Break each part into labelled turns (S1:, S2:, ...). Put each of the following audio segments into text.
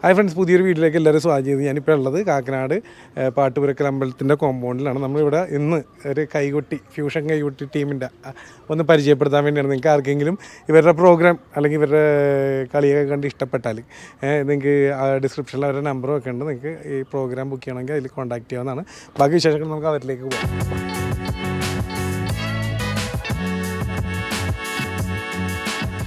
S1: Hi friends, പുതിയൊരു വീട്ടിലേക്ക് എല്ലാവരും സ്വാഗതം ചെയ്തു. ഞാനിപ്പോൾ ഉള്ളത് കാക്കനാട് പാട്ടുപുരക്കൽ അമ്പലത്തിൻ്റെ കോമ്പൗണ്ടിലാണ്. നമ്മളിവിടെ ഇന്ന് ഒരു ഫ്യൂഷൻ കൈകൊട്ടി ടീമിൻ്റെ ഒന്ന് പരിചയപ്പെടുത്താൻ വേണ്ടിയാണ്. നിങ്ങൾക്ക് ആർക്കെങ്കിലും ഇവരുടെ പ്രോഗ്രാം അല്ലെങ്കിൽ ഇവരുടെ കളിയൊക്കെ കണ്ട് ഇഷ്ടപ്പെട്ടാൽ നിങ്ങൾക്ക് ഡിസ്ക്രിപ്ഷനിൽ അവരുടെ നമ്പറും ഒക്കെ ഉണ്ട്. നിങ്ങൾക്ക് ഈ പ്രോഗ്രാം ബുക്ക് ചെയ്യണമെങ്കിൽ അതിൽ കോൺടാക്ട് ചെയ്യാവുന്നതാണ്. ബാക്കി വിശേഷങ്ങൾ നമുക്ക് അവരിലേക്ക് പോകാം.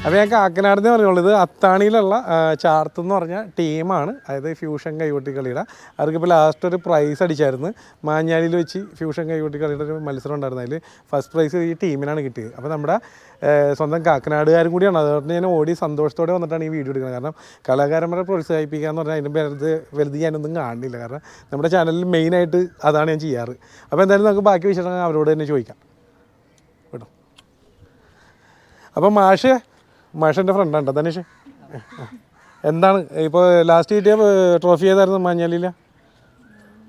S1: അപ്പോൾ ഞാൻ കാക്കനാടെന്ന് പറയുള്ളത് അത്താണിയിലുള്ള ചാർത്ത് എന്ന് പറഞ്ഞ ടീമാണ്. അതായത് ഫ്യൂഷൻ കൈകൊട്ടി കളിയുടെ അവർക്കിപ്പോൾ ലാസ്റ്റ് ഒരു പ്രൈസ് അടിച്ചായിരുന്നു. മാഞ്ഞാലിയിൽ വെച്ച് ഫ്യൂഷൻ കൈകൊട്ടി കളിയുടെ ഒരു മത്സരം ഉണ്ടായിരുന്നു. അതിൽ ഫസ്റ്റ് പ്രൈസ് ഈ ടീമിനാണ് കിട്ടിയത്. അപ്പോൾ നമ്മുടെ സ്വന്തം കാക്കനാടുകാരും കൂടിയാണ്. അതുകൊണ്ട് ഞാൻ ഓടി സന്തോഷത്തോടെ വന്നിട്ടാണ് ഈ വീഡിയോ എടുക്കുന്നത്. കാരണം കലാകാരന്മാരെ പ്രോത്സാഹിപ്പിക്കുക എന്ന് പറഞ്ഞാൽ അതിൻ്റെ വലുത് ഞാനൊന്നും കാണുന്നില്ല. കാരണം നമ്മുടെ ചാനലിൽ മെയിനായിട്ട് അതാണ് ഞാൻ ചെയ്യാറ്. അപ്പോൾ എന്തായാലും നമുക്ക് ബാക്കി വിശേഷങ്ങൾ അവരോട് തന്നെ ചോദിക്കാം കേട്ടോ. അപ്പോൾ മാഷൻ്റെ ഫ്രണ്ടാണ് ധനേഷ്. എന്താണ് ഇപ്പോൾ ലാസ്റ്റ് കിട്ടിയ ട്രോഫി ഏതായിരുന്നു മാഞ്ഞാലിയില്ല?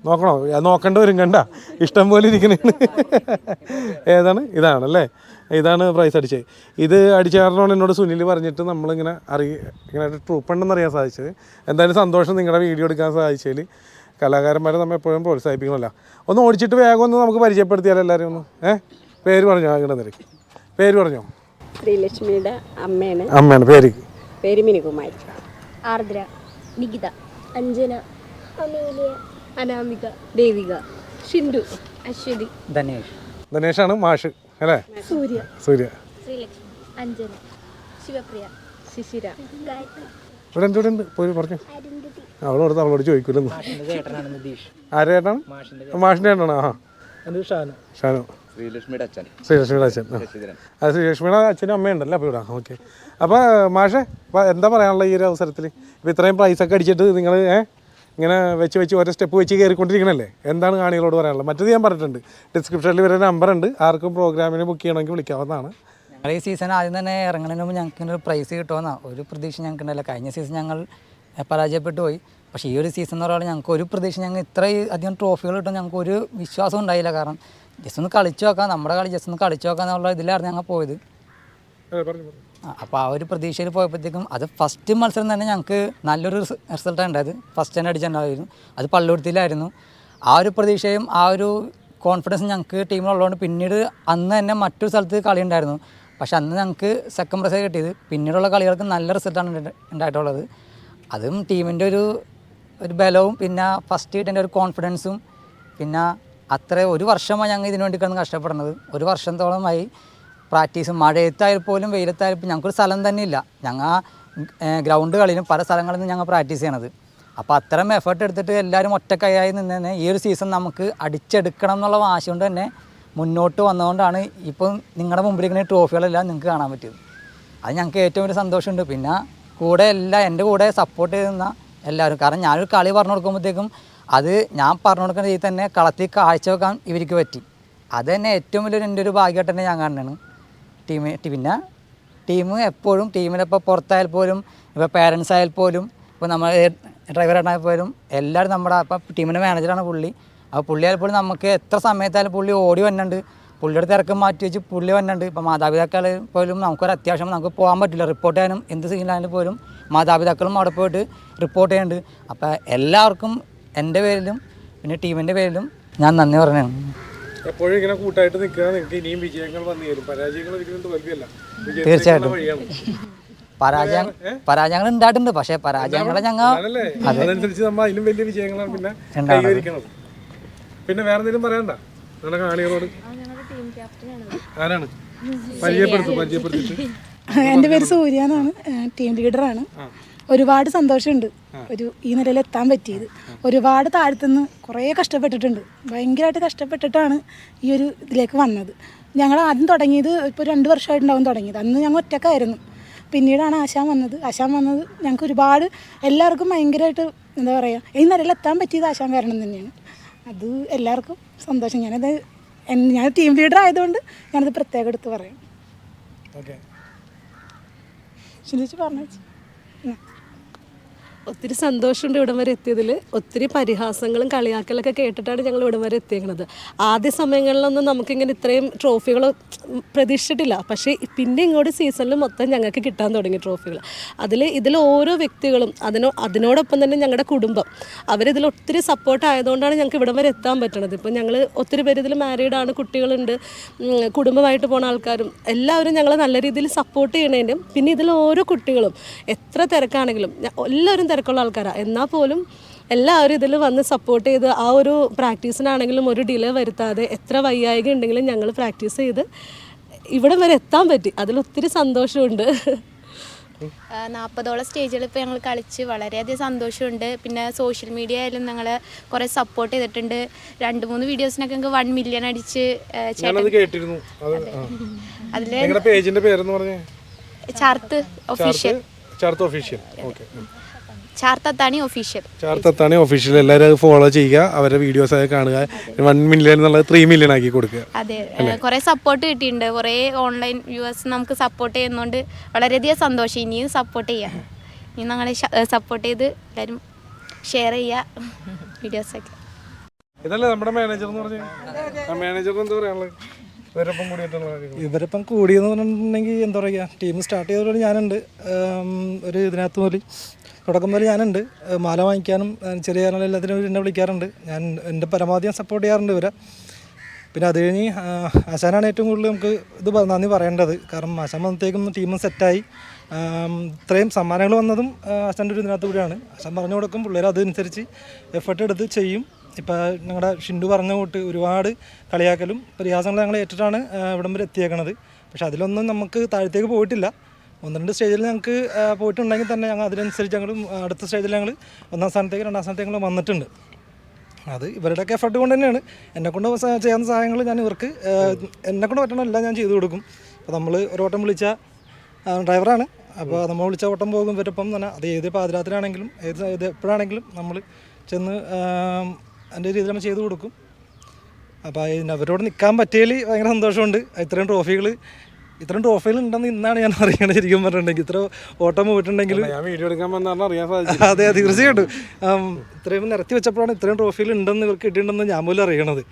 S1: നോക്കണോ? നോക്കേണ്ട വരും, കണ്ട ഇഷ്ടം പോലെ ഇരിക്കണേന്ന്. ഏതാണ്? ഇതാണല്ലേ, ഇതാണ് പ്രൈസ് അടിച്ചത്. ഇത് അടിച്ച കാരണമാണ് എന്നോട് സുനിൽ പറഞ്ഞിട്ട് നമ്മളിങ്ങനെ ഇങ്ങനെ ട്രൂപ്പ് ഉണ്ടെന്ന് അറിയാൻ സാധിച്ചത്. എന്തായാലും സന്തോഷം നിങ്ങളുടെ വീഡിയോ എടുക്കാൻ സാധിച്ചതിൽ. കലാകാരന്മാരെ നമ്മൾ എപ്പോഴും പ്രോത്സാഹിപ്പിക്കണമല്ലോ. ഒന്ന് ഓടിച്ചിട്ട് വേഗം ഒന്ന് നമുക്ക് പരിചയപ്പെടുത്തിയാലോ എല്ലാവരും ഒന്ന്. പേര് പറഞ്ഞോ? ഇവിടെ നിരക്ക് പേര് പറഞ്ഞോ?
S2: ശ്രീലക്ഷ്മിയുടെ അമ്മയാണ്.
S1: പേര്
S2: മിനികുമാരി.
S3: ആർദ്ര, നികിത, അഞ്ജന, അമീലിയ, അനാമിക, ദേവിക, ഷിൻഡു, അശ്വതി,
S1: ധനേഷാണ് മാഷ് അല്ലേ? സൂര്യ,
S3: ശ്രീലക്ഷ്മി, അഞ്ജന, ശിവപ്രിയ, ശിശിര,
S1: ഇവിടെ എന്തുകൊണ്ട് പോയി പറഞ്ഞു. അവളോട് ചോദിക്കൂലെന്ന്. ആരുടെ ഏട്ടാണ്? മാഷിൻ്റെ ഏട്ടാണ്. ഷാനു, ശ്രീലക്ഷ്മിയുടെ അച്ഛൻ. അത് ശ്രീലക്ഷ്മിയുടെ അച്ഛനും അമ്മയുണ്ടല്ലോ അപ്പോൾ ഇവിടെ. ഓക്കെ. അപ്പോൾ മാഷെ എന്താ പറയാനുള്ള ഈ ഒരു അവസരത്തിൽ? ഇപ്പോൾ ഇത്രയും പ്രൈസൊക്കെ അടിച്ചിട്ട് നിങ്ങൾ ഇങ്ങനെ വെച്ച് ഓരോ സ്റ്റെപ്പ് വെച്ച് കയറിക്കൊണ്ടിരിക്കണല്ലേ, എന്താണ് കാണികളോട് പറയാനുള്ളത്? മറ്റേത് ഞാൻ പറഞ്ഞിട്ടുണ്ട്, ഡിസ്ക്രിപ്ഷനിൽ ഇവരുടെ നമ്പറുണ്ട്. ആർക്കും പ്രോഗ്രാമിന് ബുക്ക് ചെയ്യണമെങ്കിൽ വിളിക്കാവുന്നതാണ്.
S4: ഞങ്ങൾ ഈ സീസൺ ആദ്യം തന്നെ ഇറങ്ങുന്നതിന് മുമ്പ് ഞങ്ങൾക്ക് ഒരു പ്രൈസ് കിട്ടുമെന്നാണ് ഒരു പ്രതീക്ഷ ഞങ്ങൾക്ക് ഉണ്ടല്ലോ. കഴിഞ്ഞ സീസൺ ഞങ്ങൾ പരാജയപ്പെട്ടു പോയി. പക്ഷേ ഈ ഒരു സീസൺ എന്ന് പറയുന്നത് ഞങ്ങൾക്ക് ഒരു പ്രതീക്ഷ, ഞങ്ങൾ ഇത്രയും അധികം ട്രോഫികൾ കിട്ടും ഞങ്ങൾക്ക് ഒരു വിശ്വാസം ഉണ്ടായില്ല. കാരണം ജസ്റ്റ് ഒന്ന് കളിച്ചു നോക്കാം, നമ്മുടെ കളി ജസ്റ്റ് ഒന്ന് കളിച്ചു നോക്കാം എന്നുള്ള ഇതിലായിരുന്നു ഞങ്ങൾ പോയത്. അപ്പോൾ ആ ഒരു പ്രതീക്ഷയിൽ പോയപ്പോഴത്തേക്കും അത് ഫസ്റ്റ് മത്സരം തന്നെ ഞങ്ങൾക്ക് നല്ലൊരു റിസൾട്ടാണ് ഉണ്ടായത്. ഫസ്റ്റ് തന്നെ അടിച്ചിട്ടുണ്ടായിരുന്നു. അത് പള്ളുരുത്തിയിലായിരുന്നു. ആ ഒരു പ്രതീക്ഷയും ആ ഒരു കോൺഫിഡൻസും ഞങ്ങൾക്ക് ടീമിലുള്ളതുകൊണ്ട് പിന്നീട് അന്ന് തന്നെ മറ്റൊരു സ്ഥലത്ത് കളി ഉണ്ടായിരുന്നു. പക്ഷെ അന്ന് ഞങ്ങൾക്ക് സെക്കൻഡ് പ്രൈസ് കിട്ടിയത്. പിന്നീടുള്ള കളികൾക്ക് നല്ല റിസൾട്ടാണ് ഉണ്ടായിട്ടുള്ളത്. അതും ടീമിൻ്റെ ഒരു ബലവും പിന്നെ ഫസ്റ്റ് കിട്ടേണ്ട ഒരു കോൺഫിഡൻസും പിന്നെ ഒരു വർഷമായി ഞങ്ങൾ ഇതിനു വേണ്ടി കിടന്ന് കഷ്ടപ്പെടുന്നത്. ഒരു വർഷത്തോളമായി പ്രാക്ടീസും മഴയത്തായാൽ പോലും വെയിലത്തായാലും ഞങ്ങൾക്കൊരു സ്ഥലം തന്നെ ഇല്ല. ഞങ്ങൾ ഗ്രൗണ്ട് കളിയിലും പല സ്ഥലങ്ങളിൽ നിന്ന് ഞങ്ങൾ പ്രാക്ടീസ് ചെയ്യണത്. അപ്പോൾ അത്രയും എഫേർട്ട് എടുത്തിട്ട് എല്ലാവരും ഒറ്റക്കൈയായി നിന്ന് തന്നെ ഈ ഒരു സീസൺ നമുക്ക് അടിച്ചെടുക്കണം എന്നുള്ള വാശി കൊണ്ട് തന്നെ മുന്നോട്ട് വന്നതുകൊണ്ടാണ് ഇപ്പം നിങ്ങളുടെ മുമ്പിലിരിക്കുന്ന ട്രോഫികളെല്ലാം നിങ്ങൾക്ക് കാണാൻ പറ്റിയത്. അത് ഞങ്ങൾക്ക് ഏറ്റവും വലിയ സന്തോഷമുണ്ട്. പിന്നെ എൻ്റെ കൂടെ സപ്പോർട്ട് ചെയ്യുന്ന എല്ലാവരും, കാരണം ഞാനൊരു കളി പറഞ്ഞു കൊടുക്കുമ്പോഴത്തേക്കും അത് ഞാൻ പറഞ്ഞു കൊടുക്കുന്ന രീതിയിൽ തന്നെ കളത്തിൽ കാഴ്ചവെക്കാൻ ഇവർക്ക് പറ്റി. അത് തന്നെ ഏറ്റവും വലിയൊരു എൻ്റെ ഒരു ഭാഗ്യമായിട്ട് തന്നെ ഞാൻ കാണുന്നതാണ്. പിന്നെ ടീം എപ്പോഴും ടീമിലിപ്പോൾ പുറത്തായാൽ പോലും, ഇപ്പോൾ പേരൻസ് ആയാൽ പോലും, ഇപ്പോൾ നമ്മൾ ഡ്രൈവറായിട്ടായാൽ പോലും എല്ലാവരും നമ്മുടെ ഇപ്പോൾ ടീമിൻ്റെ മാനേജറാണ് പുള്ളി. അപ്പോൾ പുള്ളിയായാൽ പോലും നമുക്ക് എത്ര സമയത്തായാലും പുള്ളി ഓടി വന്നുണ്ട്. പുള്ളിയുടെ തിരക്ക് മാറ്റി വെച്ച് പുള്ളി വന്നുണ്ട്. ഇപ്പോൾ മാതാപിതാക്കൾ പോലും നമുക്കൊരു അത്യാവശ്യം നമുക്ക് പോകാൻ പറ്റില്ല, റിപ്പോർട്ട് ചെയ്യാനും എന്ത് സീനിലായാലും പോലും മാതാപിതാക്കളും അവിടെ പോയിട്ട് റിപ്പോർട്ട് ചെയ്യുന്നുണ്ട്. അപ്പോൾ എല്ലാവർക്കും എൻ്റെ പേരിലും പിന്നെ ടീമിൻ്റെ പേരിലും ഞാൻ നന്ദി പറയുകയാണ്.
S1: എപ്പോഴും ഇങ്ങനെ കൂട്ടായിട്ട് നിൽക്കുക, നിങ്ങൾക്ക് ഇനിയും വിജയങ്ങൾ വന്നു തരും. പരാജയങ്ങൾ തോൽവിയല്ല,
S4: തീർച്ചയായിട്ടും പരാജയങ്ങൾ ഉണ്ടായിട്ടുണ്ട്. പക്ഷേ പരാജയങ്ങളെ ഞങ്ങൾ
S1: അതനുസരിച്ച് നമ്മൾ അതിലും വലിയ വിജയങ്ങളാണ് പിന്നെ കൈവരിക്കണത്. പിന്നെ വേറെ എന്തെങ്കിലും പറയണ്ട നിങ്ങളുടെ കാണികളോട്? ആരാണ്? പരിചയപ്പെടുത്തിട്ട്.
S5: എൻ്റെ പേര് സൂര്യ എന്നാണ്, ടീം ലീഡറാണ്. ഒരുപാട് സന്തോഷമുണ്ട് ഈ നിലയിൽ എത്താൻ പറ്റിയത്. ഒരുപാട് താഴത്തുനിന്ന് കുറേ കഷ്ടപ്പെട്ടിട്ടുണ്ട്, ഭയങ്കരമായിട്ട് കഷ്ടപ്പെട്ടിട്ടാണ് ഈ ഒരു ഇതിലേക്ക് വന്നത്. ഞങ്ങൾ ആദ്യം തുടങ്ങിയത് ഇപ്പോൾ 2 വർഷമായിട്ടുണ്ടാവും തുടങ്ങിയത്. അന്ന് ഞങ്ങൾ ഒറ്റക്കായിരുന്നു. പിന്നീടാണ് ആശാൻ വന്നത്. ഞങ്ങൾക്ക് ഒരുപാട് എല്ലാവർക്കും ഭയങ്കരമായിട്ട് എന്താ പറയുക, ഈ നിലയിൽ എത്താൻ പറ്റിയത് ആശാൻ കാരണം തന്നെയാണ്. അത് എല്ലാവർക്കും സന്തോഷം. ഞാൻ ടീം ലീഡർ ആയതുകൊണ്ട് ഞാനത് പ്രത്യേകം എടുത്ത് പറയാം.
S6: ഒത്തിരി സന്തോഷമുണ്ട് ഇവിടം വരെ എത്തിയതിൽ. ഒത്തിരി പരിഹാസങ്ങളും കളിയാക്കലൊക്കെ കേട്ടിട്ടാണ് ഞങ്ങൾ ഇവിടം വരെ എത്തിയേക്കുന്നത്. ആദ്യ സമയങ്ങളിലൊന്നും നമുക്കിങ്ങനെ ഇത്രയും ട്രോഫികൾ പ്രതീക്ഷിച്ചിട്ടില്ല. പക്ഷേ പിന്നെ ഇങ്ങോട്ട് സീസണിൽ മൊത്തം ഞങ്ങൾക്ക് കിട്ടാൻ തുടങ്ങി ട്രോഫികൾ. ഇതിൽ ഓരോ വ്യക്തികളും അതിനോടൊപ്പം തന്നെ ഞങ്ങളുടെ കുടുംബം അവരിതിൽ ഒത്തിരി സപ്പോർട്ട് ആയതുകൊണ്ടാണ് ഞങ്ങൾക്ക് ഇവിടം വരെ എത്താൻ പറ്റണത്. ഇപ്പം ഞങ്ങൾ ഒത്തിരി പേര് ഇതിൽ മാരീഡാണ്, കുട്ടികളുണ്ട്, കുടുംബമായിട്ട് പോണ ആൾക്കാരും എല്ലാവരും ഞങ്ങളെ നല്ല രീതിയിൽ സപ്പോർട്ട് ചെയ്യണേനും പിന്നെ ഇതിൽ ഓരോ കുട്ടികളും എത്ര തിരക്കാണെങ്കിലും എല്ലാവരും തിരക്കുള്ള ആൾക്കാരാണ്, എന്നാൽ പോലും എല്ലാവരും ഇതിൽ വന്ന് സപ്പോർട്ട് ചെയ്ത് ആ ഒരു പ്രാക്ടീസിനാണെങ്കിലും ഒരു ഡിലേ വരുത്താതെ എത്ര വയ്യായിക ഉണ്ടെങ്കിലും ഞങ്ങൾ പ്രാക്ടീസ് ചെയ്ത് ഇവിടെ വരെ എത്താൻ പറ്റി. അതിലൊത്തിരി സന്തോഷമുണ്ട്.
S3: 40ഓളം സ്റ്റേജുകൾ ഇപ്പോൾ ഞങ്ങൾ കളിച്ച് വളരെയധികം സന്തോഷമുണ്ട്. പിന്നെ സോഷ്യൽ മീഡിയ ആയാലും ഞങ്ങൾ കുറേ സപ്പോർട്ട് ചെയ്തിട്ടുണ്ട്. 2-3 വീഡിയോസിനൊക്കെ ഞങ്ങൾക്ക് 1 മില്യൺ അടിച്ച് ചാർത്ത് ഒഫീഷ്യൽ ചാർത്തത്താണി
S1: ഒഫീഷ്യൽ എല്ലാവരും ഫോളോ ചെയ്യുക, അവരുടെ വീഡിയോസ് ഒക്കെ കാണുക. 1 മില്യൺ എന്നുള്ളത് 3 മില്യൺ ആക്കി കൊടുക്കുക.
S3: അതെ, കുറേ സപ്പോർട്ട് കിട്ടിയിട്ടുണ്ട്. കുറേ ഓൺലൈൻ വ്യൂവേഴ്സ് നമുക്ക് സപ്പോർട്ട് ചെയ്യുന്നതുകൊണ്ട് വളരെയധികം സന്തോഷം. ഇനിയും സപ്പോർട്ട് ചെയ്യാം, ഇനി ഞങ്ങളെ സപ്പോർട്ട് ചെയ്ത് എല്ലാവരും ഷെയർ ചെയ്യുക വീഡിയോസൊക്കെ.
S1: ഇതല്ലേ നമ്മുടെ മാനേജർ എന്ന് പറഞ്ഞാൽ, മാനേജർ എന്താ പറയാനുള്ളത്?
S7: ഇവരിപ്പം കൂടിയെന്ന് പറഞ്ഞിട്ടുണ്ടെങ്കിൽ എന്താ പറയുക, ടീം സ്റ്റാർട്ട് ചെയ്തതോടെ ഞാനുണ്ട്. ഒരു ഇതിനകത്ത് മുതൽ തുടക്കം മുതൽ ഞാനുണ്ട്. മാല വാങ്ങിക്കാനും ചെറിയ എല്ലാത്തിനും എന്നെ വിളിക്കാറുണ്ട്. ഞാൻ എൻ്റെ പരമാവധി ഞാൻ സപ്പോർട്ട് ചെയ്യാറുണ്ട് ഇവരെ. പിന്നെ അത് കഴിഞ്ഞ് ആശാനാണ് ഏറ്റവും കൂടുതൽ നമുക്ക് ഇത് നന്ദി പറയേണ്ടത്. കാരണം ആശാൻ വന്നത്തേക്കും ടീമും സെറ്റായി. ഇത്രയും സമ്മാനങ്ങൾ വന്നതും ആശാൻ്റെ ഒരു ഇതിനകത്ത് കൂടിയാണ്. ആശാൻ പറഞ്ഞു കൊടുക്കും, പിള്ളേർ അതനുസരിച്ച് എഫർട്ട് എടുത്ത് ചെയ്യും. ഇപ്പോൾ ഞങ്ങളുടെ ഷിൻഡു പറഞ്ഞ കൂട്ട് ഒരുപാട് കളിയാക്കലും പരിഹാസങ്ങളും ഞങ്ങൾ ഏറ്റിട്ടാണ് ഇവിടം വരെ എത്തിയേക്കണത്. പക്ഷെ അതിലൊന്നും നമുക്ക് താഴത്തേക്ക് പോയിട്ടില്ല. 1-2 സ്റ്റേജിൽ ഞങ്ങൾക്ക് പോയിട്ടുണ്ടെങ്കിൽ തന്നെ ഞങ്ങൾ അതിനനുസരിച്ച് ഞങ്ങൾ അടുത്ത സ്റ്റേജിൽ ഞങ്ങൾ 1-ാം സ്ഥാനത്തേക്ക് 2-ാം സ്ഥാനത്തേക്ക് ഞങ്ങൾ വന്നിട്ടുണ്ട്. അത് ഇവരുടെയൊക്കെ എഫർട്ട് കൊണ്ട് തന്നെയാണ്. എന്നെക്കൊണ്ട് ചെയ്യാവുന്ന സഹായങ്ങൾ ഞാൻ ഇവർക്ക് എന്നെക്കൊണ്ട് പറ്റണമെല്ലാം ഞാൻ ചെയ്തു കൊടുക്കും. അപ്പോൾ നമ്മൾ ഒരു ഓട്ടം വിളിച്ച ഡ്രൈവറാണ്, അപ്പോൾ നമ്മൾ വിളിച്ച ഓട്ടം പോകും ഇവരൊപ്പം തന്നെ. അത് ഏത് പാതിരാത്രിയാണെങ്കിലും ഏത് എപ്പോഴാണെങ്കിലും നമ്മൾ ചെന്ന് അതിൻ്റെ രീതിയിൽ നമ്മൾ ചെയ്തു കൊടുക്കും. അപ്പോൾ അവരോട് നിൽക്കാൻ പറ്റിയതിൽ ഭയങ്കര സന്തോഷമുണ്ട്. ഇത്രയും ട്രോഫികൾ ഉണ്ടെന്ന് ഇന്നാണ് ഞാൻ അറിയണത്. ശരിക്കും പറഞ്ഞിട്ടുണ്ടെങ്കിൽ ഇത്ര ഓട്ടം പോയിട്ടുണ്ടെങ്കിൽ അതെ തീർച്ചയായിട്ടും ഇത്രയും നിരത്തി വെച്ചപ്പോഴാണ് ഇത്രയും ട്രോഫികൾ ഉണ്ടെന്ന് ഇവർക്ക് കിട്ടിയിട്ടുണ്ടെന്ന് ഞാൻ പോലും അറിയണത്.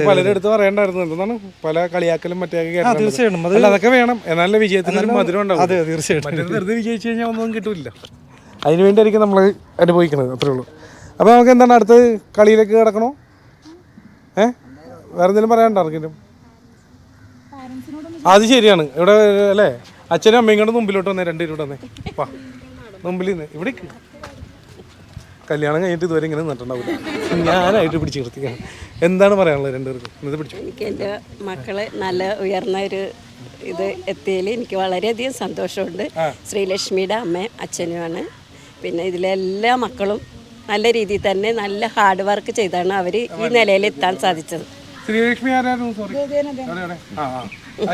S1: പലരെടുത്ത് പറയണ്ടായിരുന്നു എന്താണ് പല കളിയാക്കലും മറ്റേ. തീർച്ചയായിട്ടും അതൊക്കെ വേണം, എന്നാലും വിജയത്തിന് മധുരം ഉണ്ടാവും.
S7: അതെ തീർച്ചയായിട്ടും.
S1: വെറുതെ വിജയിച്ചു കഴിഞ്ഞാൽ ഒന്നും കിട്ടില്ല. അതിനുവേണ്ടിയായിരിക്കും നമ്മൾ അനുഭവിക്കുന്നത്, അത്രേ ഉള്ളൂ. അപ്പോൾ നമുക്ക് എന്താണ് അടുത്ത കളിയിലേക്ക് കിടക്കണോ? വേറെ എന്തെങ്കിലും പറയാനുണ്ടോ ആർക്കെങ്കിലും? അത് ശരിയാണ്. ഇവിടെ അല്ലേ അച്ഛനും അമ്മയും കൊണ്ട് മുമ്പിലോട്ട് വന്നേ, 2 പേരോട്ട് വന്നേ. വാ മുമ്പിൽ നിന്ന് ഇവിടെ കല്യാണം കഴിഞ്ഞിട്ട് ഇതുവരെ ഇങ്ങനെ നിന്നിട്ടുണ്ടാവില്ല. ഞാനായിട്ട് പിടിച്ച് നിർത്തിയാണ്. എന്താണ് പറയാനുള്ളത് 2 പേർക്കും? ഇത് പിടിച്ചു.
S2: എനിക്ക് എൻ്റെ മക്കളെ നല്ല ഉയർന്ന ഒരു ഇത് എത്തിയതിൽ എനിക്ക് വളരെയധികം സന്തോഷമുണ്ട്. ശ്രീലക്ഷ്മിയുടെ അമ്മയും അച്ഛനുമാണ്. പിന്നെ ഇതിലെല്ലാ മക്കളും നല്ല രീതിയിൽ തന്നെ നല്ല ഹാർഡ് വർക്ക് ചെയ്താണ് അവർ ഈ നിലയിൽ എത്താൻ സാധിച്ചത്.
S1: ശ്രീലക്ഷ്മി ആരായിരുന്നു? Sorry,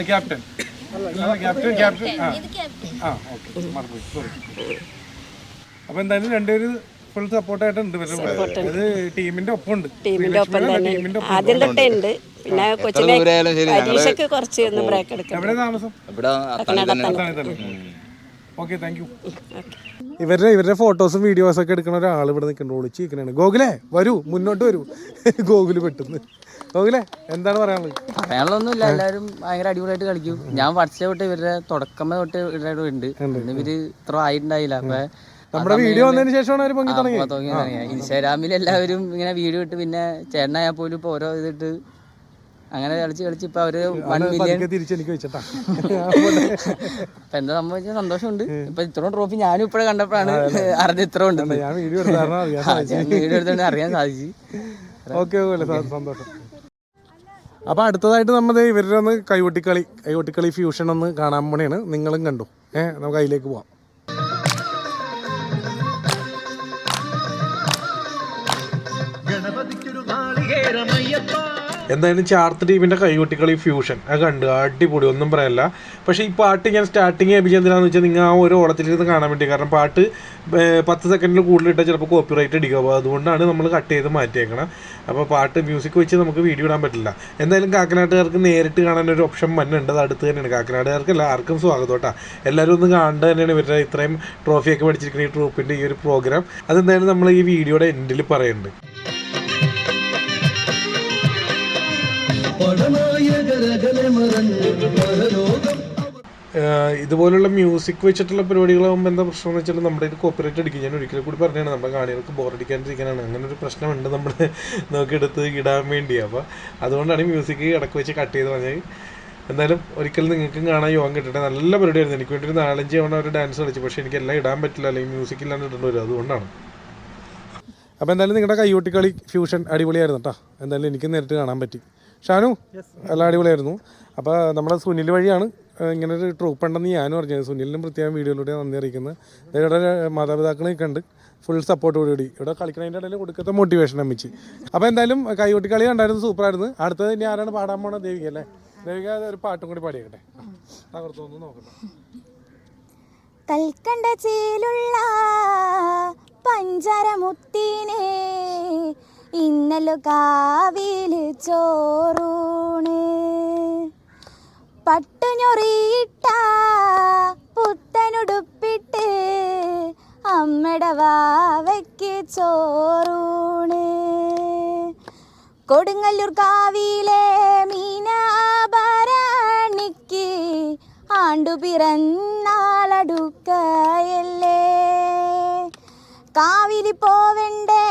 S1: captain. അപ്പൊ എന്തായാലും 2 പേര് ഫുൾ സപ്പോർട്ടായിട്ടുണ്ട്. ടീമിന്റെ ഒപ്പം ഉണ്ട്.
S2: ടീമിന്റെ ഒപ്പം തന്നെ ആദ്യം തൊട്ടേ ഉണ്ട്. പിന്നെ കൊച്ചിനെ പരീക്ഷയ്ക്ക് കുറച്ച് ഒന്ന് ബ്രേക്ക് എടുക്കാം.
S1: എവിടെ താമസം? Okay, thank you. ഇവരുടെ ഫോട്ടോസും വീഡിയോസും ഒക്കെ എടുക്കുന്ന ഒരാൾ ഇവിടെ നിൽക്കുന്നത് ഒളിച്ച് നിൽക്കണേ. ഗോകുലേ വരൂ, മുന്നോട്ട് വരൂ. ഗോകുല് പെട്ടെന്ന്. ഗോകുലേ എന്താണ്
S4: പറയാനുള്ളതൊന്നുമില്ല. എല്ലാവരും ഭയങ്കര അടിപൊളിയായിട്ട് കളിക്കും. ഞാൻ വാട്സാപ്പ് തൊട്ട് ഇവരുടെ തുടക്കം തൊട്ട് ഉണ്ട്. ഇവര് ഇത്ര ആയിട്ടുണ്ടായില്ല. അപ്പൊ
S1: നമ്മുടെ വീഡിയോ വന്നതിന് ശേഷമാണ് അവർ പൊങ്ങി തുടങ്ങി.
S4: ഇൻസ്റ്റാഗ്രാമിൽ എല്ലാവരും ഇങ്ങനെ വീഡിയോ ഇട്ട്, പിന്നെ ചേട്ടനായാൽ പോലും ഇപ്പൊ ഓരോ ഇതിട്ട് അങ്ങനെ കളിച്ച് ഇപ്പൊ അവര് 1 മില്യൺ
S1: തിരിച്ചെനിക്ക് വെച്ചിട്ടാ.
S4: അപ്പൊ എന്താ സംഭവിച്ച സന്തോഷമുണ്ട്. ഇപ്പൊ ഇത്രയും ട്രോഫി ഞാനും ഇപ്പോഴും കണ്ടപ്പോഴാണ് അറിഞ്ഞത് ഇത്ര ഉണ്ട്.
S1: ഞാൻ വീഡിയോ
S4: എടുത്തോണ്ട് അറിയാൻ സാധിച്ചു.
S1: ഓക്കെ, സന്തോഷം. അപ്പോൾ അടുത്തതായിട്ട് നമ്മൾ ഇവരുടെ ഒന്ന് കൈകൊട്ടിക്കളി ഫ്യൂഷൻ ഒന്ന് കാണാൻ പോണെയാണ്. നിങ്ങളും കണ്ടു. നമുക്ക് അതിലേക്ക് പോവാം. എന്തായാലും ചാർത്ത് ടീമിൻ്റെ കൈകൊട്ടിക്കളി ഫ്യൂഷൻ അത് കണ്ട് അടിപൊളി, ഒന്നും പറയല്ല. പക്ഷേ ഈ പാട്ട് ഞാൻ സ്റ്റാർട്ടിങ് ഏൽപ്പിച്ചത് എന്തിനാണെന്ന് വെച്ചാൽ നിങ്ങൾ ആ ഒരു ഓളത്തിലിരുന്ന് കാണാൻ വേണ്ടി. കാരണം പാട്ട് 10 സെക്കൻഡിൽ കൂടുതലിട്ടാൽ ചിലപ്പോൾ കോപ്പിറൈറ്റ് അടിക്കുക. അപ്പോൾ അതുകൊണ്ടാണ് നമ്മൾ കട്ട് ചെയ്ത് മാറ്റിയേക്കണം. അപ്പോൾ പാട്ട് മ്യൂസിക് വെച്ച് നമുക്ക് വീഡിയോ ഇടാൻ പറ്റില്ല. എന്തായാലും കാക്കനാട്ടുകാർക്ക് നേരിട്ട് കാണാൻ ഒരു ഓപ്ഷൻ മണ്ണുണ്ട്, അത് അടുത്ത് തന്നെയാണ്. കാക്കനാട്ടുകാർക്ക് ആർക്കും സ്വാഗതം കേട്ടോ. എല്ലാവരും ഒന്ന് കാണേണ്ടത് തന്നെയാണ് ഇവരുടെ ഇത്രയും ട്രോഫിയൊക്കെ മേടിച്ചിരിക്കുന്ന ഈ ട്രൂപ്പിൻ്റെ ഈ ഒരു പ്രോഗ്രാം. അതെന്തായാലും നമ്മൾ ഈ വീഡിയോയുടെ എൻഡിൽ പറയുന്നുണ്ട്. ഇതുപോലുള്ള മ്യൂസിക് വെച്ചിട്ടുള്ള പരിപാടികളാകുമ്പോൾ എന്താ പ്രശ്നം എന്ന് വെച്ചാൽ നമ്മുടെ ഇത് കോപ്പിറൈറ്റ് അടിക്കും. ഞാൻ ഒരിക്കലും കൂടി പറഞ്ഞാണ്, നമ്മുടെ കാണികൾക്ക് ബോറടിക്കാണ്ടിരിക്കാനാണ്. അങ്ങനെ ഒരു പ്രശ്നമുണ്ട് നമ്മൾ നോക്കിയെടുത്ത് ഇടാൻ വേണ്ടി. അപ്പോൾ അതുകൊണ്ടാണ് മ്യൂസിക് ഇടയ്ക്ക് വെച്ച് കട്ട് ചെയ്ത് പറഞ്ഞാൽ. എന്തായാലും ഒരിക്കലും നിങ്ങൾക്കും കാണാൻ യോഗം കിട്ടട്ടെ. നല്ല പരിപാടിയായിരുന്നു. എനിക്ക് വേണ്ടി ഒരു 4-5 തവണ ഒരു ഡാൻസ് കളിച്ചു. പക്ഷേ എനിക്കെല്ലാം ഇടാൻ പറ്റില്ല, അല്ലെങ്കിൽ മ്യൂസിക് ഇല്ലാണ്ട് ഇടേണ്ടി വരും. അതുകൊണ്ടാണ്. അപ്പോൾ എന്തായാലും നിങ്ങളുടെ കൈകൊട്ടിക്കളി ഫ്യൂഷൻ അടിപൊളിയായിരുന്നു കേട്ടോ. എന്തായാലും എനിക്ക് നേരിട്ട് കാണാൻ പറ്റി. ഷാനു എല്ലാം അടിപൊളിയായിരുന്നു. അപ്പോൾ നമ്മുടെ സുനിൽ വഴിയാണ് ഇങ്ങനെ ഒരു ട്രൂപ്പ് ഉണ്ടെന്ന് ഞാനും അറിഞ്ഞത്. സുനിലിനും പ്രത്യേകം വീഡിയോയിലൂടെ നന്ദി അറിയിക്കുന്നത്. ഇവിടെ മാതാപിതാക്കളൊക്കെ ഉണ്ട്, ഫുൾ സപ്പോർട്ടോടുകൂടി. ഇവിടെ കളിക്കുന്നതിൻ്റെ ഇടയിൽ കൊടുക്കത്തെ മോട്ടിവേഷൻ അമ്മിച്ച്. അപ്പോൾ എന്തായാലും കൈകൊട്ടിക്കളി കണ്ടായിരുന്നു, സൂപ്പറായിരുന്നു. അടുത്തത് ഇനി ആരാണ് പാടാൻ പോണത്? ദേവിക അല്ലേ? ദേവിക ഒരു പാട്ടും കൂടി പാടിയേക്കട്ടെ. തകർത്തൊന്ന് നോക്കട്ടെ.
S8: കൽക്കണ്ട ചേലുള്ള പഞ്ചരമുത്തിനെ ഇന്നലു കാവില് ചോറൂണ്, പട്ടുഞ്ഞൊറിയിട്ട പുത്തനുടുപ്പിട്ട് അമ്മയുടെ വാവയ്ക്ക് ചോറൂണ്, കൊടുങ്ങല്ലൂർ കാവിലെ മീനാഭരണിക്ക് ആണ്ടു പിറന്നാളടുക്കയല്ലേ, കാവിലി പോവണ്ടേ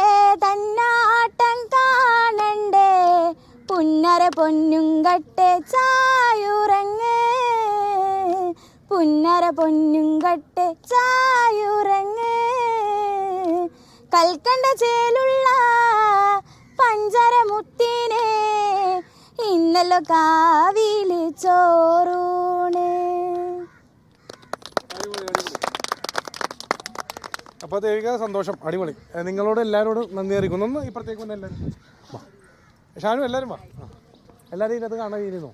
S8: തന്നാട്ടം കാണണ്ടേ, പുന്നര പൊന്നുങ്കട്ടെ ചായുറങ്ങ്, പുന്നര പൊന്നുങ്കട്ടെ ചായുറങ്ങ്, കൽക്കണ്ട ചേലുള്ള പഞ്ചരമുത്തിനെ ഇന്നല്ലോ കാവില് ചോറൂണ്.
S1: അപ്പോൾ ദേവിക സന്തോഷം, അടിപൊളി. നിങ്ങളോട് എല്ലാവരോടും നന്ദി അറിയിക്കുന്നു. ഒന്ന് ഇപ്പുറത്തേക്ക് വന്ന് എല്ലാവരും ഷാനു എല്ലാവരും വാ. എല്ലാവരും ഇതിനകത്ത് കാണാൻ രീതിയിരുന്നോ?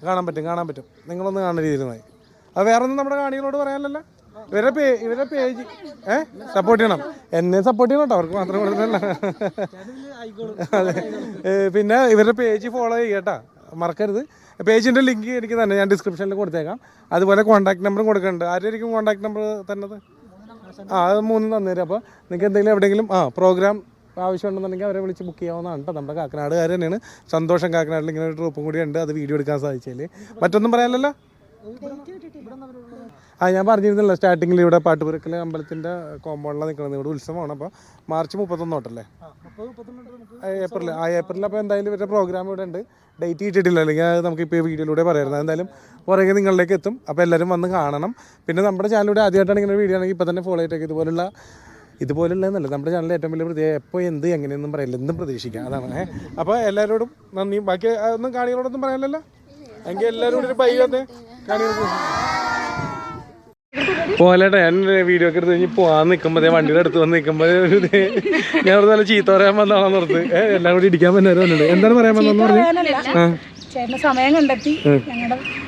S1: കാണാൻ പറ്റും. നിങ്ങളൊന്ന് കാണുന്ന രീതിയിലുമായി. അത് വേറെ ഒന്നും നമ്മുടെ കാണികളോട് പറയാനല്ലോ. ഇവരുടെ പേജ് സപ്പോർട്ട് ചെയ്യണം. എന്നെ സപ്പോർട്ട് ചെയ്യണം കേട്ടോ, അവർക്ക് മാത്രം കൊടുത്തല്ല. അതെ, പിന്നെ ഇവരുടെ പേജ് ഫോളോ ചെയ്യട്ടാ, മറക്കരുത്. പേജിൻ്റെ ലിങ്ക് എനിക്ക് തന്നെ ഞാൻ ഡിസ്ക്രിപ്ഷനിൽ കൊടുത്തേക്കാം. അതുപോലെ കോൺടാക്ട് നമ്പറും കൊടുക്കുന്നുണ്ട്. ആരായിരിക്കും കോൺടാക്ട് നമ്പർ തന്നത്? അത് 3 തന്നേരും. അപ്പോൾ നിങ്ങൾക്ക് എന്തെങ്കിലും എവിടെയെങ്കിലും പ്രോഗ്രാം ആവശ്യമുണ്ടെന്നുണ്ടെങ്കിൽ അവരെ വിളിച്ച് ബുക്ക് ചെയ്യാവുന്നതാണ് കേട്ടോ. നമ്മുടെ കാക്കനാടുകാർ തന്നെയാണ്. സന്തോഷം, കാക്കനാട്ടിൽ ഇങ്ങനെ ഒരു ട്രൂപ്പും കൂടി ഉണ്ട്. അത് വീഡിയോ എടുക്കാൻ സാധിച്ചാൽ മറ്റൊന്നും പറയാനല്ലോ. ഞാൻ പറഞ്ഞിരുന്നല്ലോ സ്റ്റാർട്ടിങ്ങിൽ ഇവിടെ പാട്ടുപുരക്കൽ അമ്പലത്തിൻ്റെ കോമ്പൗണ്ടിലാണ് നിൽക്കുന്നത്. ഇവിടെ ഉത്സവമാണ്. അപ്പോൾ മാർച്ച് 31 തൊട്ടല്ലേ, ഏപ്രിൽ. അപ്പോൾ എന്തായാലും ഇവരുടെ പ്രോഗ്രാം ഇവിടെ ഉണ്ട്. ഡേറ്റ് കിട്ടിയിട്ടില്ല, അല്ലെങ്കിൽ അത് നമുക്കിപ്പോൾ ഈ വീഡിയോയിലൂടെ പറയാമായിരുന്നു. എന്തായാലും പുറകെ നിങ്ങളിലേക്ക് എത്തും. അപ്പോൾ എല്ലാവരും വന്ന് കാണണം. പിന്നെ നമ്മുടെ ചാനലിലൂടെ ആദ്യമായിട്ടാണ് ഇങ്ങനെ വീഡിയോ ആണെങ്കിൽ ഇപ്പോൾ തന്നെ ഫോളോ ചെയ്തേക്ക്. ഇതുപോലുള്ളതെന്നല്ല, നമ്മുടെ ചാനലിൽ ഏറ്റവും വലിയ പ്രത്യേകം എപ്പോൾ എന്ത് എങ്ങനെയൊന്നും പറയില്ല, എന്തും പ്രതീക്ഷിക്കാം. അതാണ്. അപ്പോൾ എല്ലാവരോടും നന്ദി. ബാക്കി ഒന്നും കാണികളോടൊന്നും പറയാനല്ലോ. എങ്കിൽ എല്ലാവരും ഒരു ബൈ വന്നേ കാണികൾക്ക് പോലെട്ടാ. ഞാൻ വീഡിയോ ഒക്കെ എടുത്ത് കഴിഞ്ഞ് പോകാൻ നിൽക്കുമ്പോൾ വണ്ടിയുടെ അടുത്ത് വന്ന് നിൽക്കുമ്പോൾ ഞാൻ അവിടെ നല്ല ചീത്ത പറയാൻ വന്നാണെന്ന് ഓർത്ത് എല്ലാം കൂടി ഇടിക്കാൻ പറ്റുന്നവർ വന്നിട്ട് എന്താണ് പറയാൻ വന്നതെന്ന് പറഞ്ഞു.
S5: ചേട്ടന് സമയം കണ്ടെത്തി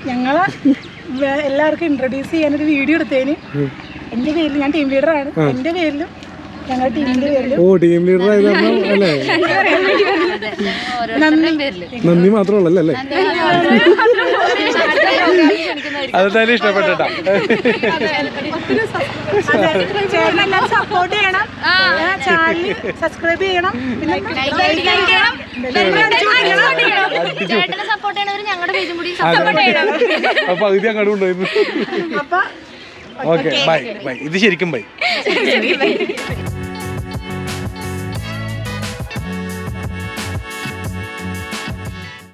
S5: ഞങ്ങളെ എല്ലാവർക്കും ഇൻട്രൊഡ്യൂസ് ചെയ്യാനൊരു വീഡിയോ എടുത്തതിന് എൻ്റെ പേരിൽ, ഞാൻ ടീം ലീഡറാണ്, എൻ്റെ പേരിലും ഞങ്ങളുടെ ടീമിന്റെ പേരിലും.
S1: ഓ, ടീം ലീഡർ ആയതാണ് അല്ലേ? നന്ദി മാത്രമല്ല അല്ലേ? അതെന്തായാലും ഇഷ്ടപ്പെട്ടാ.
S5: ചേട്ടനെല്ലാവരും സപ്പോർട്ട് ചെയ്യണം, ചാനൽ സബ്സ്ക്രൈബ് ചെയ്യണം, പിന്നെ
S1: പകുതി അങ്ങോട്ട് കൊണ്ടുപോയിരുന്നു. Okay, by. ഇത് ശരിക്കും ബൈ.